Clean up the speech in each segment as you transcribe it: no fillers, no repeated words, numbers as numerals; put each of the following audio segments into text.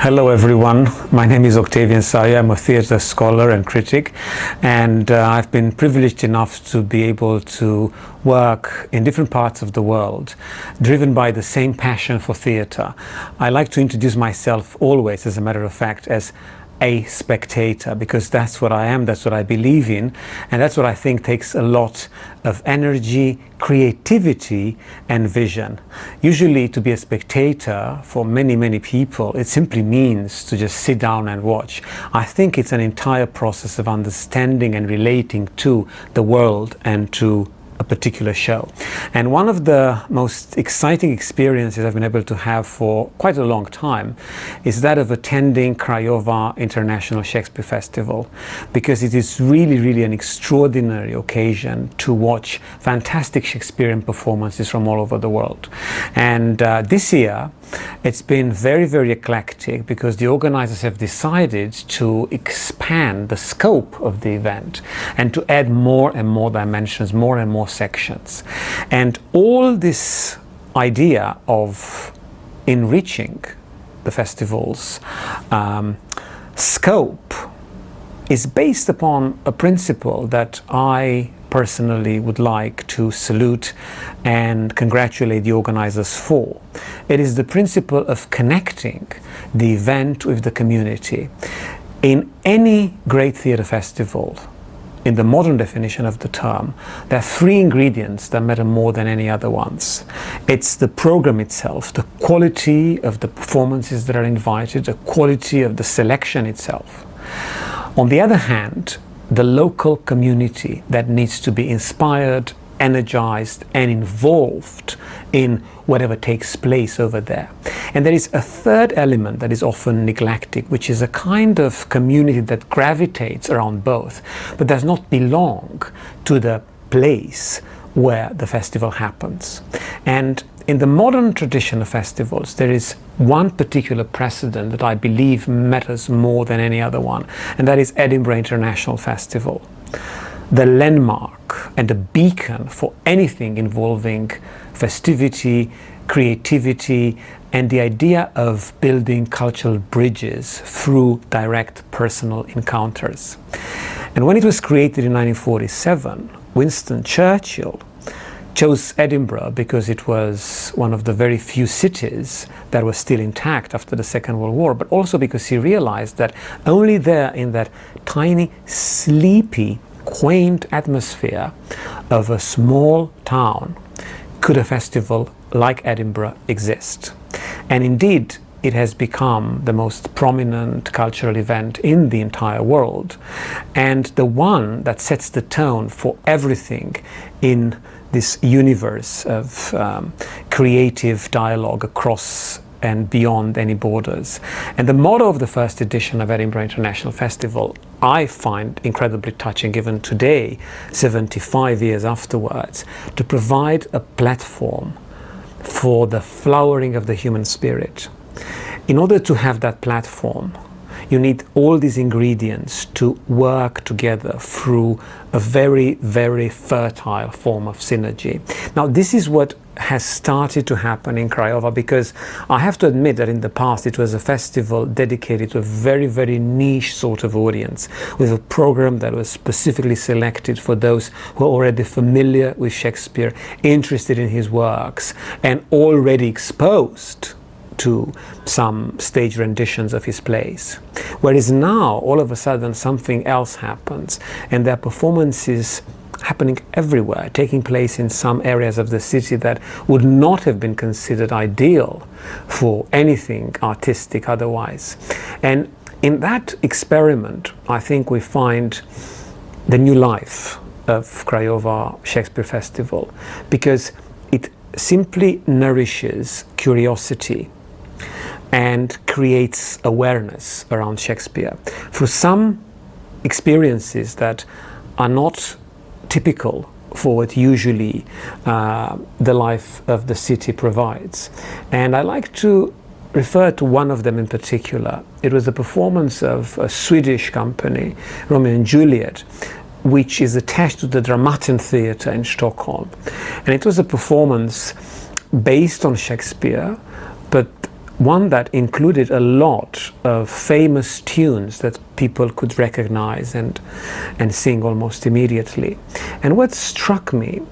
Hello everyone, my name is Octavian Saiu. I'm a theatre scholar and critic, and I've been privileged enough to be able to work in different parts of the world, driven by the same passion for theatre. I like to introduce myself always, as a matter of fact, as a spectator, because that's what I am, that's what I believe in, and that's what I think takes a lot of energy, creativity and vision. Usually to be a spectator for many people, it simply means to just sit down and watch. I think it's an entire process of understanding and relating to the world and to a particular show. And one of the most exciting experiences I've been able to have for quite a long time is that of attending Craiova International Shakespeare Festival, because it is really an extraordinary occasion to watch fantastic Shakespearean performances from all over the world. And this year it's been very eclectic, because the organizers have decided to expand the scope of the event and to add more and more dimensions, more and more sections. And all this idea of enriching the festival's scope is based upon a principle that I personally would like to salute and congratulate the organizers for. It is the principle of connecting the event with the community. In any great theatre festival, in the modern definition of the term, there are three ingredients that matter more than any other ones. It's the program itself, the quality of the performances that are invited, the quality of the selection itself. On the other hand, the local community that needs to be inspired, energized and involved in whatever takes place over there. And there is a third element that is often neglected, which is a kind of community that gravitates around both, but does not belong to the place where the festival happens. And in the modern tradition of festivals, there is one particular precedent that I believe matters more than any other one, and that is Edinburgh International Festival. The landmark and the beacon for anything involving festivity, creativity, and the idea of building cultural bridges through direct personal encounters. And when it was created in 1947, Winston Churchill chose Edinburgh because it was one of the very few cities that was still intact after the Second World War, but also because he realized that only there, in that tiny, sleepy, quaint atmosphere of a small town, could a festival like Edinburgh exist. And indeed, it has become the most prominent cultural event in the entire world, and the one that sets the tone for everything in this universe of creative dialogue across and beyond any borders. And the motto of the first edition of Edinburgh International Festival I find incredibly touching, given today, 75 years afterwards, to provide a platform for the flowering of the human spirit. In order to have that platform, you need all these ingredients to work together through a very fertile form of synergy. Now, this is what has started to happen in Craiova, because I have to admit that in the past it was a festival dedicated to a very niche sort of audience, with a program that was specifically selected for those who are already familiar with Shakespeare, interested in his works, and already exposed to some stage renditions of his plays. Whereas now, all of a sudden, something else happens, and there are performances happening everywhere, taking place in some areas of the city that would not have been considered ideal for anything artistic otherwise. And in that experiment, I think we find the new life of Craiova Shakespeare Festival, because it simply nourishes curiosity and creates awareness around Shakespeare through some experiences that are not typical for what usually the life of the city provides. And I like to refer to one of them in particular. It was a performance of a Swedish company, Romeo and Juliet, which is attached to the Dramaten Theatre in Stockholm. And it was a performance based on Shakespeare, but one that included a lot of famous tunes that people could recognize and sing almost immediately. And what struck me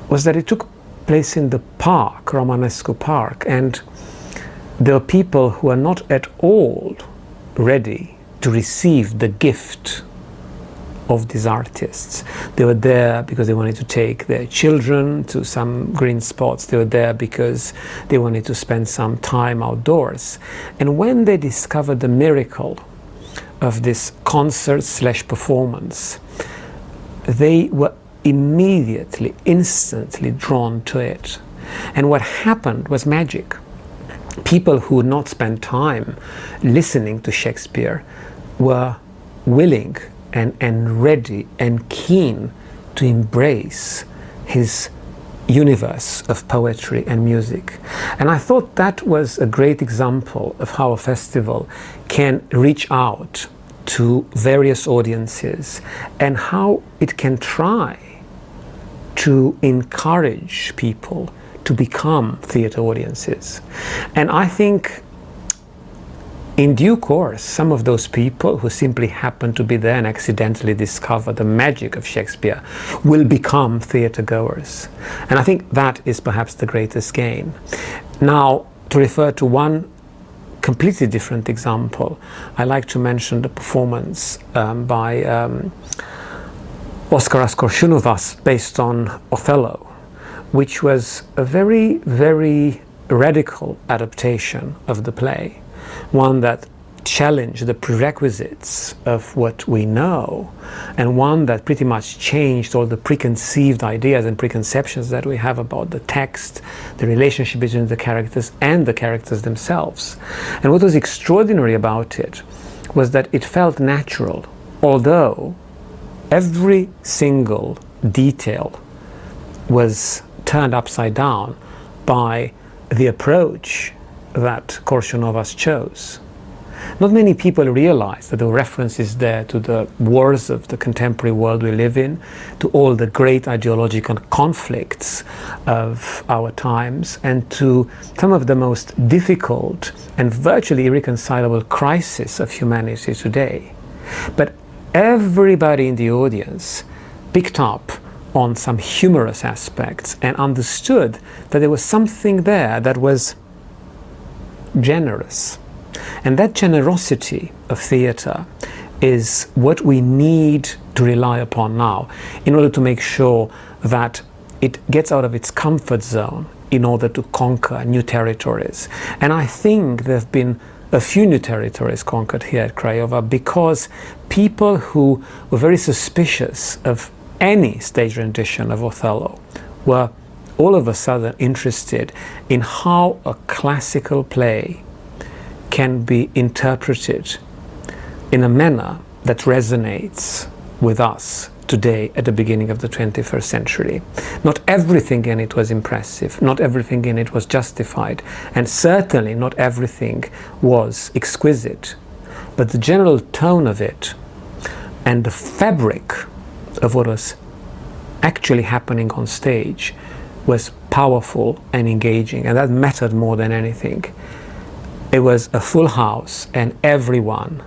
was that it took place in the park, Romanesco Park, and there were people who are not at all ready to receive the gift of these artists. They were there because they wanted to take their children to some green spots. They were there because they wanted to spend some time outdoors. And when they discovered the miracle of this concert/performance, they were immediately, instantly drawn to it. And what happened was magic. People who would not spend time listening to Shakespeare were willing and ready and keen to embrace his universe of poetry and music. And I thought that was a great example of how a festival can reach out to various audiences and how it can try to encourage people to become theatre audiences. And I think in due course, some of those people who simply happen to be there and accidentally discover the magic of Shakespeare will become theatre goers. And I think that is perhaps the greatest gain. Now, to refer to one completely different example, I like to mention the performance by Oskaras Koršunovas based on Othello, which was a very, very radical adaptation of the play. One that challenged the prerequisites of what we know, and one that pretty much changed all the preconceived ideas and preconceptions that we have about the text, the relationship between the characters and the characters themselves. And what was extraordinary about it was that it felt natural, although every single detail was turned upside down by the approach that Koršunovas chose. Not many people realize that there were references there to the wars of the contemporary world we live in, to all the great ideological conflicts of our times, and to some of the most difficult and virtually irreconcilable crises of humanity today. But everybody in the audience picked up on some humorous aspects and understood that there was something there that was generous. And that generosity of theatre is what we need to rely upon now in order to make sure that it gets out of its comfort zone in order to conquer new territories. And I think there have been a few new territories conquered here at Craiova because people who were very suspicious of any stage rendition of Othello were all of a sudden interested in how a classical play can be interpreted in a manner that resonates with us today at the beginning of the 21st century. Not everything in it was impressive, not everything in it was justified, and certainly not everything was exquisite. But the general tone of it and the fabric of what was actually happening on stage was powerful and engaging, and that mattered more than anything. It was a full house and everyone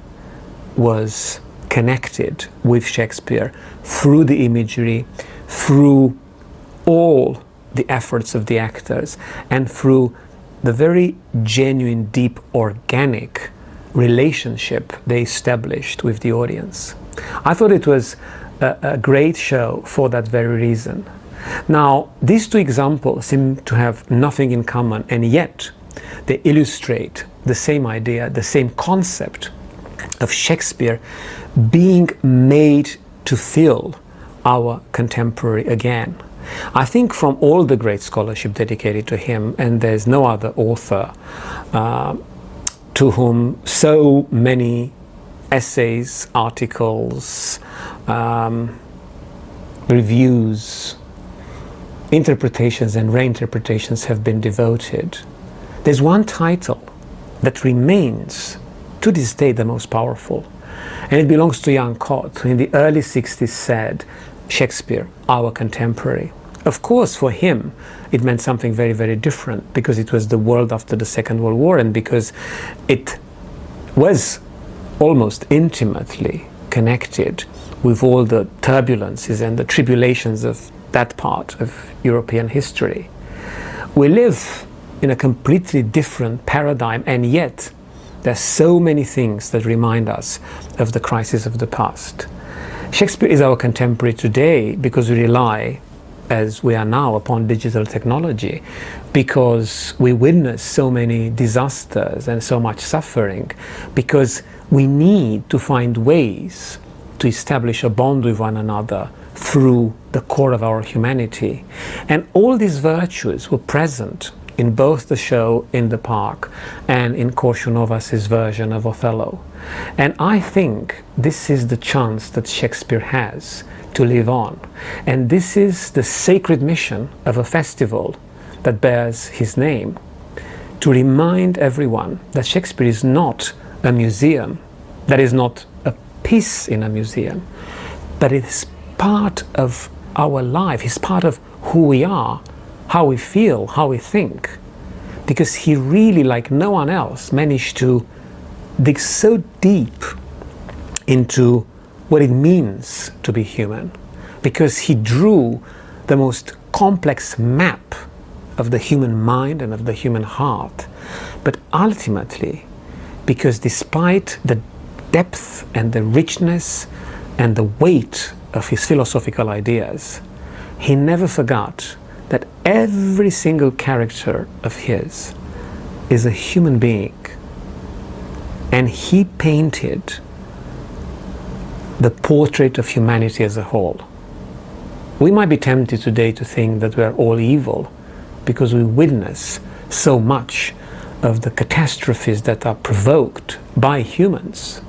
was connected with Shakespeare through the imagery, through all the efforts of the actors, and through the very genuine, deep, organic relationship they established with the audience. I thought it was a great show for that very reason. Now, these two examples seem to have nothing in common, and yet they illustrate the same idea, the same concept of Shakespeare being made to feel our contemporary again. I think from all the great scholarship dedicated to him, and there's no other author to whom so many essays, articles, reviews, interpretations and reinterpretations have been devoted. There's one title that remains to this day the most powerful, and it belongs to Jan Kott, who in the early 60s said, Shakespeare, our contemporary. Of course, for him, it meant something very, very different, because it was the world after the Second World War, and because it was almost intimately connected with all the turbulences and the tribulations of that part of European history. We live in a completely different paradigm, and yet there's so many things that remind us of the crisis of the past. Shakespeare is our contemporary today because we rely, as we are now, upon digital technology, because we witness so many disasters and so much suffering, because we need to find ways to establish a bond with one another through the core of our humanity. And all these virtues were present in both the show in the park and in Koršunovas' version of Othello. And I think this is the chance that Shakespeare has to live on. And this is the sacred mission of a festival that bears his name, to remind everyone that Shakespeare is not a museum, that is not a piece in a museum, but it is part of our life. He's part of who we are, how we feel, how we think, because he really, like no one else, managed to dig so deep into what it means to be human, because he drew the most complex map of the human mind and of the human heart. But ultimately, because despite the depth and the richness and the weight of his philosophical ideas, he never forgot that every single character of his is a human being, and he painted the portrait of humanity as a whole. We might be tempted today to think that we are all evil because we witness so much of the catastrophes that are provoked by humans,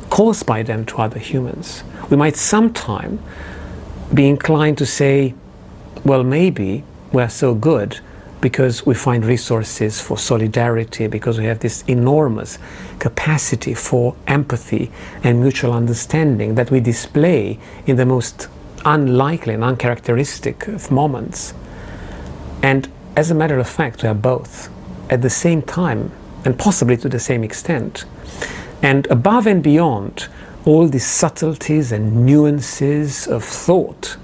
caused by them to other humans. We might sometime be inclined to say, well, maybe we're so good because we find resources for solidarity, because we have this enormous capacity for empathy and mutual understanding that we display in the most unlikely and uncharacteristic of moments. And as a matter of fact, we are both at the same time, and possibly to the same extent. And above and beyond all these subtleties and nuances of thought,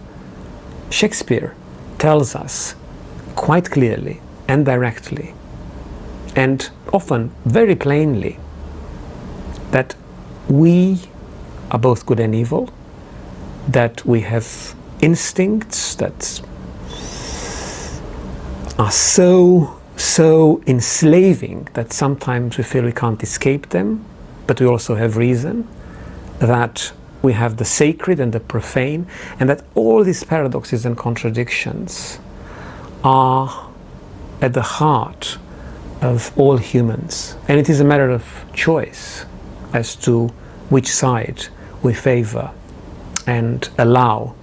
Shakespeare tells us quite clearly and directly, and often very plainly, that we are both good and evil, that we have instincts that are so enslaving that sometimes we feel we can't escape them, but we also have reason, that we have the sacred and the profane, and that all these paradoxes and contradictions are at the heart of all humans. And it is a matter of choice as to which side we favor and allow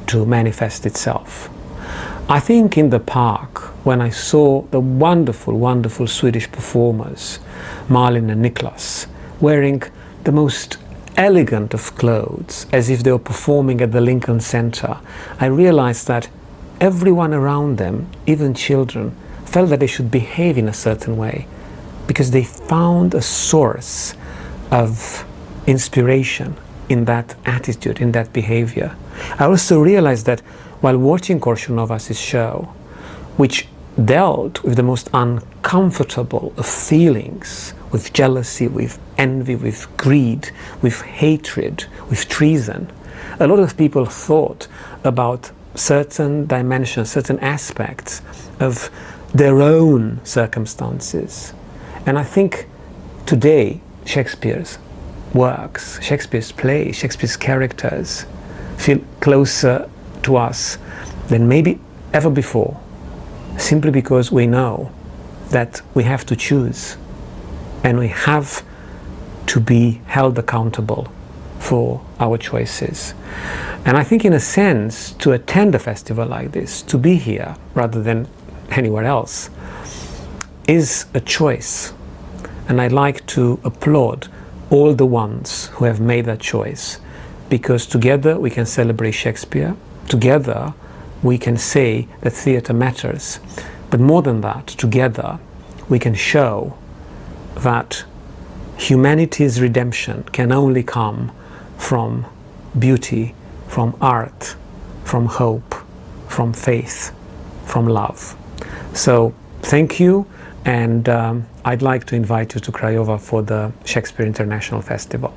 to manifest itself. I think in the park, when I saw the wonderful, wonderful Swedish performers, Malin and Niklas, wearing the most elegant of clothes, as if they were performing at the Lincoln Center, I realized that everyone around them, even children, felt that they should behave in a certain way because they found a source of inspiration in that attitude, in that behavior. I also realized that while watching Koršunovas' show, which dealt with the most uncomfortable of feelings, with jealousy, with envy, with greed, with hatred, with treason, a lot of people thought about certain dimensions, certain aspects of their own circumstances. And I think today Shakespeare's works, Shakespeare's plays, Shakespeare's characters feel closer to us than maybe ever before, simply because we know that we have to choose and we have to be held accountable for our choices. And I think in a sense, to attend a festival like this, to be here rather than anywhere else, is a choice. And I'd like to applaud all the ones who have made that choice, because together we can celebrate Shakespeare, together we can say that theatre matters. But more than that, together, we can show that humanity's redemption can only come from beauty, from art, from hope, from faith, from love. So thank you, and I'd like to invite you to Craiova for the Shakespeare International Festival.